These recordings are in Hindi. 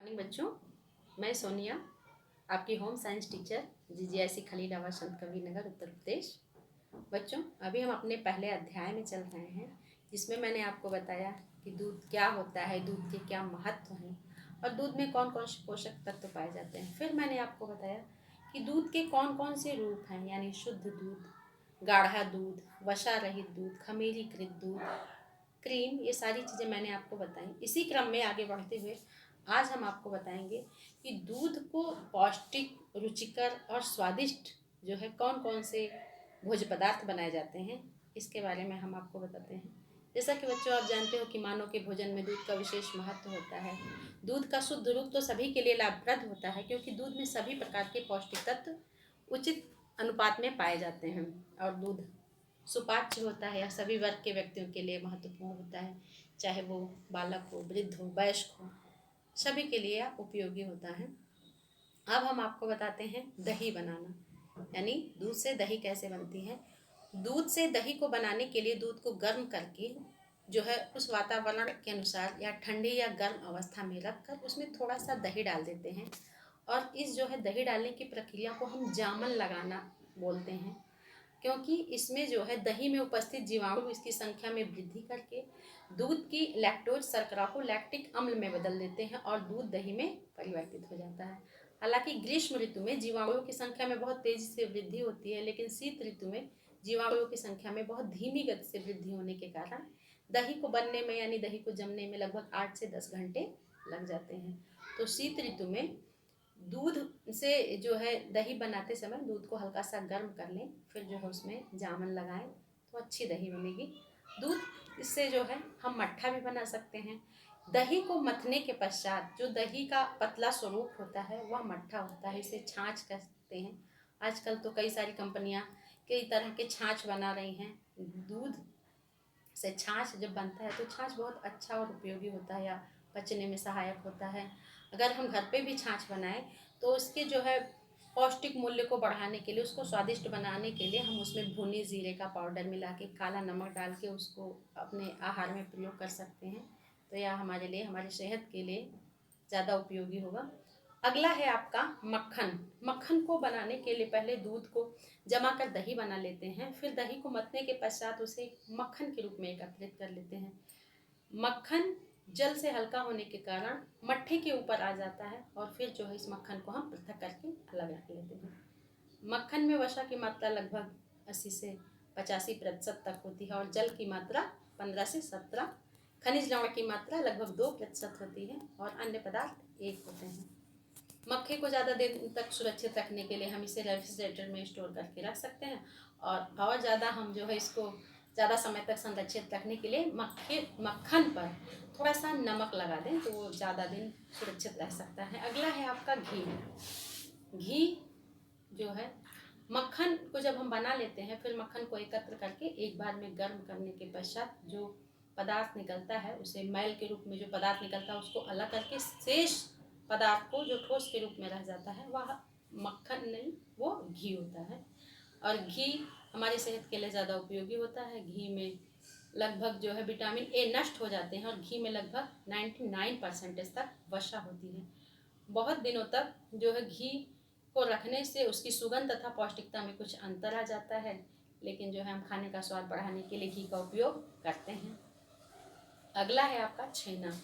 मॉर्निंग बच्चों, मैं सोनिया आपकी home science teacher GGIC Khalilabad संत कबीर नगर उत्तर प्रदेश। बच्चों, अभी हम अपने पहले अध्याय में चल रहे हैं जिसमें मैंने आपको बताया कि दूध क्या होता है, दूध के क्या महत्व हैं और दूध में कौन कौन से पोषक तत्व पाए जाते हैं। फिर मैंने आपको बताया कि दूध के कौन कौन से रूप हैं, यानी शुद्ध दूध, गाढ़ा दूध, वसा रहित दूध, खमीरीकृत दूध, क्रीम, ये सारी चीज़ें मैंने आपको बताई। इसी क्रम में आगे बढ़ते हुए आज हम आपको बताएंगे कि दूध को पौष्टिक, रुचिकर और स्वादिष्ट जो है कौन कौन से भोज्य पदार्थ बनाए जाते हैं, इसके बारे में हम आपको बताते हैं। जैसा कि बच्चों आप जानते हो कि मानव के भोजन में दूध का विशेष महत्व होता है। दूध का शुद्ध रूप तो सभी के लिए लाभप्रद होता है, क्योंकि दूध में सभी प्रकार के पौष्टिक तत्व उचित अनुपात में पाए जाते हैं और दूध सुपाच्य होता है या सभी वर्ग के व्यक्तियों के लिए महत्वपूर्ण होता है, चाहे वो बालक हो, वृद्ध हो, वयस्क हो, सभी के लिए उपयोगी होता है। अब हम आपको बताते हैं दही बनाना, यानी दूध से दही कैसे बनती है। दूध से दही को बनाने के लिए दूध को गर्म करके जो है उस वातावरण के अनुसार या ठंडी या गर्म अवस्था में रखकर उसमें थोड़ा सा दही डाल देते हैं और इस जो है दही डालने की प्रक्रिया को हम जामन लगाना बोलते हैं, क्योंकि इसमें जो है दही में उपस्थित जीवाणु इसकी संख्या में वृद्धि करके दूध की लैक्टोज शर्करा को लैक्टिक अम्ल में बदल देते हैं और दूध दही में परिवर्तित हो जाता है। हालांकि ग्रीष्म ऋतु में जीवाणुओं की संख्या में बहुत तेजी से वृद्धि होती है, लेकिन शीत ऋतु में जीवाणुओं की संख्या में बहुत धीमी गति से वृद्धि होने के कारण दही को बनने में यानी दही को जमने में लगभग 8 से 10 घंटे लग जाते हैं। तो शीत ऋतु में दूध से जो है दही बनाते समय दूध को हल्का सा गर्म कर लें, फिर जो है उसमें जामन लगाएं तो अच्छी दही बनेगी। दूध इससे जो है हम मट्ठा भी बना सकते हैं। दही को मथने के पश्चात जो दही का पतला स्वरूप होता है वह मट्ठा होता है, इसे छाछ कहते हैं। आजकल तो कई सारी कंपनियां कई तरह के छाछ बना रही हैं। दूध से छाछ जब बनता है तो छाछ बहुत अच्छा और उपयोगी होता है या पचने में सहायक होता है। अगर हम घर पे भी छाछ बनाएं तो उसके जो है पौष्टिक मूल्य को बढ़ाने के लिए, उसको स्वादिष्ट बनाने के लिए हम उसमें भुनी जीरे का पाउडर मिला के, काला नमक डाल के उसको अपने आहार में प्रयोग कर सकते हैं। तो यह हमारे लिए, हमारी सेहत के लिए ज़्यादा उपयोगी होगा। अगला है आपका मक्खन। मक्खन को बनाने के लिए पहले दूध को जमा कर दही बना लेते हैं, फिर दही को मथने के पश्चात उसे मक्खन के रूप में एकत्रित कर लेते हैं। मक्खन जल से हल्का होने के कारण मट्ठे के ऊपर आ जाता है और फिर जो है इस मक्खन को हम पृथक करके अलग रख लेते हैं। मक्खन में वसा की मात्रा लगभग 80 से 85% तक होती है और जल की मात्रा 15 से 17, खनिज लवण की मात्रा लगभग 2% होती है और अन्य पदार्थ 1 होते हैं। मक्खे को ज़्यादा देर तक सुरक्षित रखने के लिए हम इसे रेफ्रिजरेटर में स्टोर करके रख सकते हैं और ज़्यादा हम जो है इसको ज़्यादा समय तक संरक्षित रखने के लिए मक्खन पर थोड़ा सा नमक लगा दें तो वो ज़्यादा दिन सुरक्षित रह सकता है। अगला है आपका घी। घी जो है, मक्खन को जब हम बना लेते हैं फिर मक्खन को एकत्र करके एक बार में गर्म करने के पश्चात जो पदार्थ निकलता है, उसे मैल के रूप में जो पदार्थ निकलता है उसको अलग करके शेष पदार्थ को जो ठोस के रूप में रह जाता है वह मक्खन नहीं, वो घी होता है। और घी हमारी सेहत के लिए ज़्यादा उपयोगी होता है। घी में लगभग जो है विटामिन ए नष्ट हो जाते हैं और घी में लगभग 99% तक वसा होती है। बहुत दिनों तक जो है घी को रखने से उसकी सुगंध तथा पौष्टिकता में कुछ अंतर आ जाता है, लेकिन जो है हम खाने का स्वाद बढ़ाने के लिए घी का उपयोग करते हैं। अगला है आपका छेना।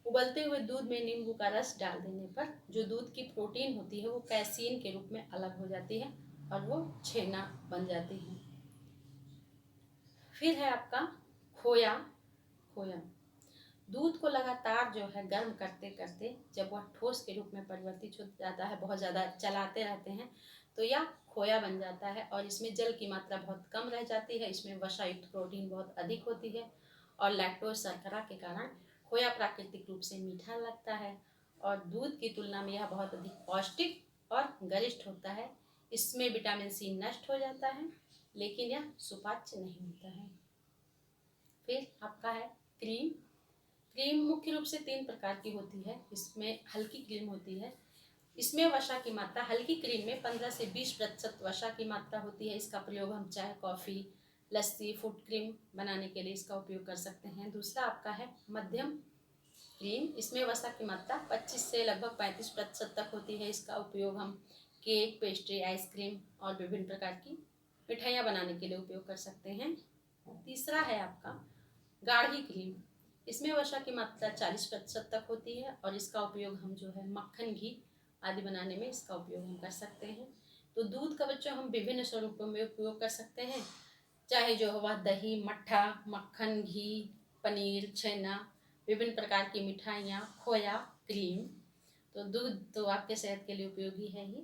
उबलते हुए दूध में नींबू का रस डाल देने पर जो दूध की प्रोटीन होती है वो कैसीन के रूप में अलग हो जाती है और वो छेना बन जाती है। फिर है आपका खोया। खोया दूध को लगातार जो है गर्म करते करते जब वह ठोस के रूप में परिवर्तित हो जाता है, बहुत ज़्यादा चलाते रहते हैं तो यह खोया बन जाता है और इसमें जल की मात्रा बहुत कम रह जाती है। इसमें वसा युक्त प्रोटीन बहुत अधिक होती है और लैक्टोज शर्करा के कारण खोया प्राकृतिक रूप से मीठा लगता है और दूध की तुलना में यह बहुत अधिक पौष्टिक और गरिष्ठ होता है। इसमें विटामिन सी नष्ट हो जाता है लेकिन यह सुपाच्य नहीं होता है। फिर आपका है क्रीम। क्रीम मुख्य रूप से 3 प्रकार की होती है। इसमें हल्की क्रीम होती है, इसमें वसा की मात्रा, हल्की क्रीम में 15 से 20% वसा की मात्रा होती है। इसका प्रयोग हम चाय, कॉफ़ी, लस्सी, फूड क्रीम बनाने के लिए इसका उपयोग कर सकते हैं। दूसरा आपका है मध्यम क्रीम, इसमें वसा की मात्रा 25 से लगभग 35% तक होती है। इसका उपयोग हम केक, पेस्ट्री, आइसक्रीम और विभिन्न प्रकार की मिठाइयाँ बनाने के लिए उपयोग कर सकते हैं। तीसरा है आपका गाढ़ी क्रीम। इसमें वसा की मात्रा 40% तक होती है और इसका उपयोग हम जो है मक्खन, घी आदि बनाने में इसका उपयोग हम कर सकते हैं। तो दूध का बच्चों हम विभिन्न स्वरूपों में उपयोग कर सकते हैं, चाहे जो हुआ दही, मट्ठा, मक्खन, घी, पनीर, छेना, विभिन्न प्रकार की मिठाइयाँ, खोया, क्रीम। तो दूध तो आपके सेहत के लिए उपयोगी है ही।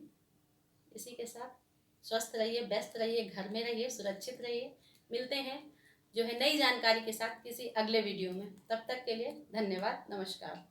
इसी के साथ स्वस्थ रहिए, व्यस्त रहिए, घर में रहिए, सुरक्षित रहिए। मिलते हैं जो है नई जानकारी के साथ किसी अगले वीडियो में। तब तक के लिए धन्यवाद, नमस्कार।